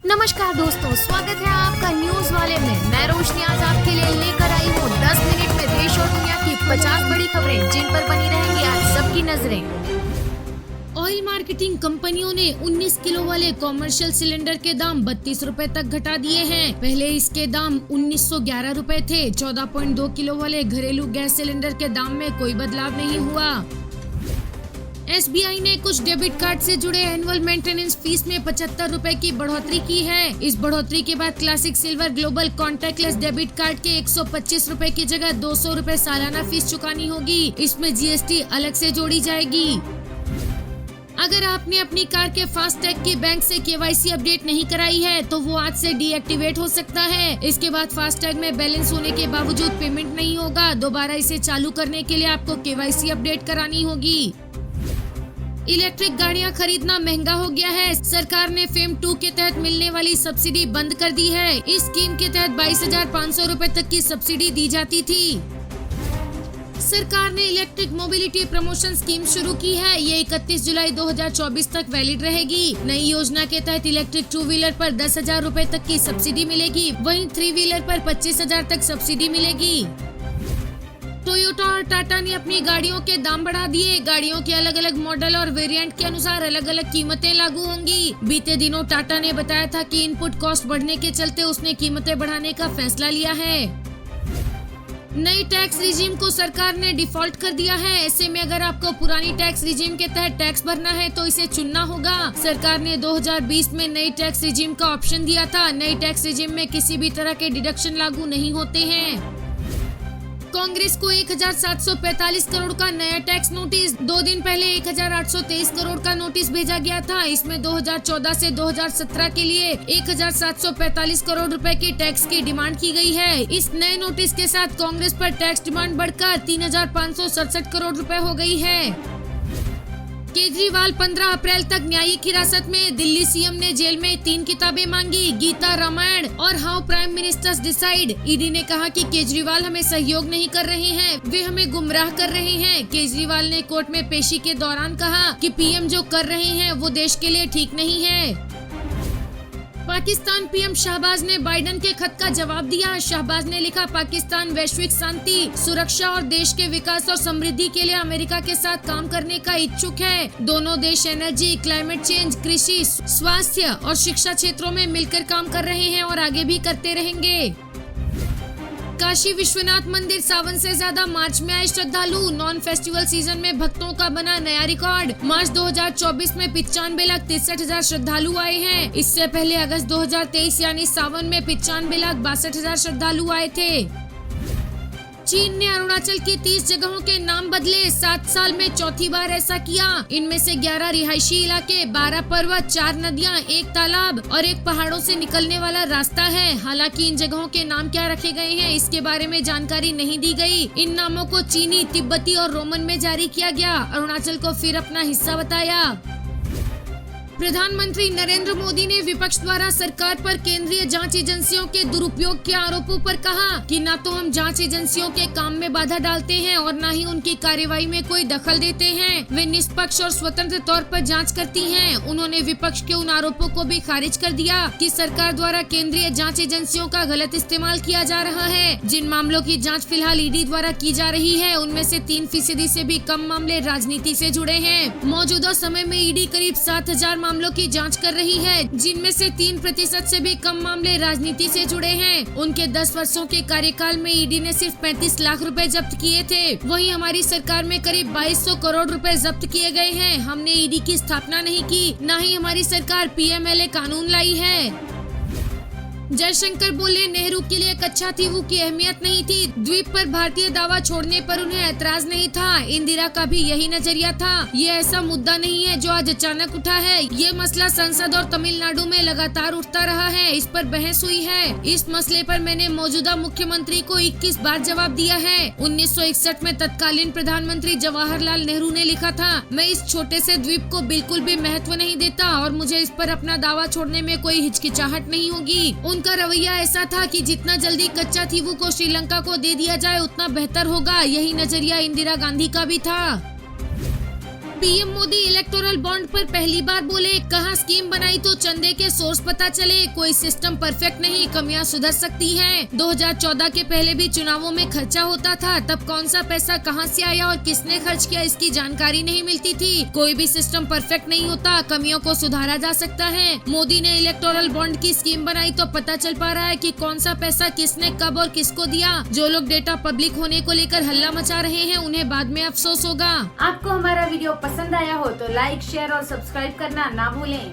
नमस्कार दोस्तों, स्वागत है आपका न्यूज वाले में। मैं रोशनी आज आपके लिए लेकर आई हूँ 10 मिनट में देश और दुनिया की 50 बड़ी खबरें जिन पर बनी रहेंगी आज सबकी नजरें। ऑयल मार्केटिंग कंपनियों ने 19 किलो वाले कॉमर्शियल सिलेंडर के दाम 32 रुपए तक घटा दिए हैं। पहले इसके दाम 1911 रुपए थे। 14.2 किलो वाले घरेलू गैस सिलेंडर के दाम में कोई बदलाव नहीं हुआ। SBI ने कुछ डेबिट कार्ड से जुड़े एनुअल मेंटेनेंस फीस में 75 रुपए की बढ़ोतरी की है। इस बढ़ोतरी के बाद classic silver global contactless debit card के 125 रुपए की जगह 200 रुपए सालाना फीस चुकानी होगी। इसमें GST अलग से जोड़ी जाएगी। अगर आपने अपनी कार के फास्टैग की बैंक से KYC अपडेट नहीं कराई है तो वो आज से डीएक्टिवेट हो सकता है। इसके बाद फास्टैग में बैलेंस होने के बावजूद पेमेंट नहीं होगा। दोबारा इसे चालू करने के लिए आपको KYC अपडेट करानी होगी। इलेक्ट्रिक गाड़ियां खरीदना महंगा हो गया है। सरकार ने फेम 2 के तहत मिलने वाली सब्सिडी बंद कर दी है। इस स्कीम के तहत 22,500 रुपए तक की सब्सिडी दी जाती थी। सरकार ने इलेक्ट्रिक मोबिलिटी प्रमोशन स्कीम शुरू की है। ये 31 जुलाई 2024 तक वैलिड रहेगी। नई योजना के तहत इलेक्ट्रिक 2 व्हीलर पर 10,000 रुपए तक की सब्सिडी मिलेगी। वहीं 3 व्हीलर पर 25,000 तक सब्सिडी मिलेगी। टोयोटा और टाटा ने अपनी गाड़ियों के दाम बढ़ा दिए। गाड़ियों के अलग अलग मॉडल और वेरिएंट के अनुसार अलग अलग कीमतें लागू होंगी। बीते दिनों टाटा ने बताया था कि इनपुट कॉस्ट बढ़ने के चलते उसने कीमतें बढ़ाने का फैसला लिया है। नई टैक्स रिजीम को सरकार ने डिफॉल्ट कर दिया है। ऐसे में अगर आपको पुरानी टैक्स रिजीम के तहत टैक्स भरना है तो इसे चुनना होगा। सरकार ने 2020 में नई टैक्स रिजीम का ऑप्शन दिया था। नई टैक्स रिजीम में किसी भी तरह के डिडक्शन लागू नहीं होते हैं। कांग्रेस को 1,745 करोड़ का नया टैक्स नोटिस। 2 दिन पहले 1,823 करोड़ का नोटिस भेजा गया था। इसमें 2014 से 2017 के लिए 1,745 करोड़ रुपए की टैक्स की डिमांड की गई है। इस नए नोटिस के साथ कांग्रेस पर टैक्स डिमांड बढ़कर 3,567 करोड़ रुपए हो गई है। केजरीवाल 15 अप्रैल तक न्यायिक हिरासत में। दिल्ली CM ने जेल में 3 किताबें मांगी, गीता, रामायण और how prime ministers decide. ED ने कहा कि केजरीवाल हमें सहयोग नहीं कर रहे हैं, वे हमें गुमराह कर रहे हैं। केजरीवाल ने कोर्ट में पेशी के दौरान कहा कि PM जो कर रहे हैं वो देश के लिए ठीक नहीं है। पाकिस्तान PM शहबाज ने बाइडेन के खत का जवाब दिया। शहबाज ने लिखा, पाकिस्तान वैश्विक शांति, सुरक्षा और देश के विकास और समृद्धि के लिए अमेरिका के साथ काम करने का इच्छुक है। दोनों देश एनर्जी, क्लाइमेट चेंज, कृषि, स्वास्थ्य और शिक्षा क्षेत्रों में मिलकर काम कर रहे हैं और आगे भी करते रहेंगे। काशी विश्वनाथ मंदिर सावन से ज्यादा मार्च में आए श्रद्धालु। नॉन फेस्टिवल सीजन में भक्तों का बना नया रिकॉर्ड। मार्च 2024 में 95,63,000 श्रद्धालु आए हैं। इससे पहले अगस्त 2023 यानी सावन में 95,62,000 श्रद्धालु आए थे। चीन ने अरुणाचल की 30 जगहों के नाम बदले। 7 साल में चौथी बार ऐसा किया। इनमें से 11 रिहायशी इलाके, 12 पर्वत, 4 नदियां, 1 तालाब और 1 पहाड़ों से निकलने वाला रास्ता है। हालांकि इन जगहों के नाम क्या रखे गए हैं इसके बारे में जानकारी नहीं दी गई। इन नामों को चीनी, तिब्बती और रोमन में जारी किया गया। अरुणाचल को फिर अपना हिस्सा बताया। प्रधानमंत्री नरेंद्र मोदी ने विपक्ष द्वारा सरकार पर केंद्रीय जांच एजेंसियों के दुरुपयोग के आरोपों पर कहा कि न तो हम जांच एजेंसियों के काम में बाधा डालते हैं और न ही उनकी कार्रवाई में कोई दखल देते हैं। वे निष्पक्ष और स्वतंत्र तौर पर जांच करती हैं। उन्होंने विपक्ष के उन आरोपों को भी खारिज कर दिया कि सरकार द्वारा केंद्रीय जाँच एजेंसियों का गलत इस्तेमाल किया जा रहा है। जिन मामलों की जाँच फिलहाल ईडी द्वारा की जा रही है उनमें से 3% से भी कम मामले राजनीति से जुड़े हैं। मौजूदा समय में ईडी करीब 7,000 मामलों की जांच कर रही है, जिनमें से 3% से भी कम मामले राजनीति से जुड़े हैं। उनके 10 वर्षों के कार्यकाल में ईडी ने सिर्फ 35 लाख रुपए जब्त किए थे। वहीं हमारी सरकार में करीब 2200 करोड़ रुपए जब्त किए गए हैं। हमने ईडी की स्थापना नहीं की, न ही हमारी सरकार PMLA कानून लाई है। जयशंकर बोले, नेहरू के लिए कच्चा थीवू की अहमियत नहीं थी। द्वीप पर भारतीय दावा छोड़ने पर उन्हें ऐतराज नहीं था। इंदिरा का भी यही नजरिया था। ये ऐसा मुद्दा नहीं है जो आज अचानक उठा है। ये मसला संसद और तमिलनाडु में लगातार उठता रहा है। इस पर बहस हुई है। इस मसले पर मैंने मौजूदा मुख्यमंत्री को 21 बार जवाब दिया है। 1961 में तत्कालीन प्रधानमंत्री जवाहरलाल नेहरू ने लिखा था, मैं इस छोटे से द्वीप को बिल्कुल भी महत्व नहीं देता और मुझे इस पर अपना दावा छोड़ने में कोई हिचकिचाहट नहीं होगी। उनका रवैया ऐसा था कि जितना जल्दी कच्चा थीवू को श्रीलंका को दे दिया जाए उतना बेहतर होगा। यही नजरिया इंदिरा गांधी का भी था। पीएम मोदी इलेक्टोरल बॉन्ड पर पहली बार बोले, कहा स्कीम बनाई तो चंदे के सोर्स पता चले, कोई सिस्टम परफेक्ट नहीं, कमियां सुधर सकती हैं। 2014 के पहले भी चुनावों में खर्चा होता था, तब कौन सा पैसा कहां से आया और किसने खर्च किया इसकी जानकारी नहीं मिलती थी। कोई भी सिस्टम परफेक्ट नहीं होता, कमियों को सुधारा जा सकता है। मोदी ने इलेक्टोरल बॉन्ड की स्कीम बनाई तो पता चल पा रहा है कि कौन सा पैसा किसने कब और किसको दिया। जो लोग डेटा पब्लिक होने को लेकर हल्ला मचा रहे हैं उन्हें बाद में अफसोस होगा। आपको हमारा वीडियो पसंद आया हो तो लाइक, शेयर और सब्सक्राइब करना ना भूलें।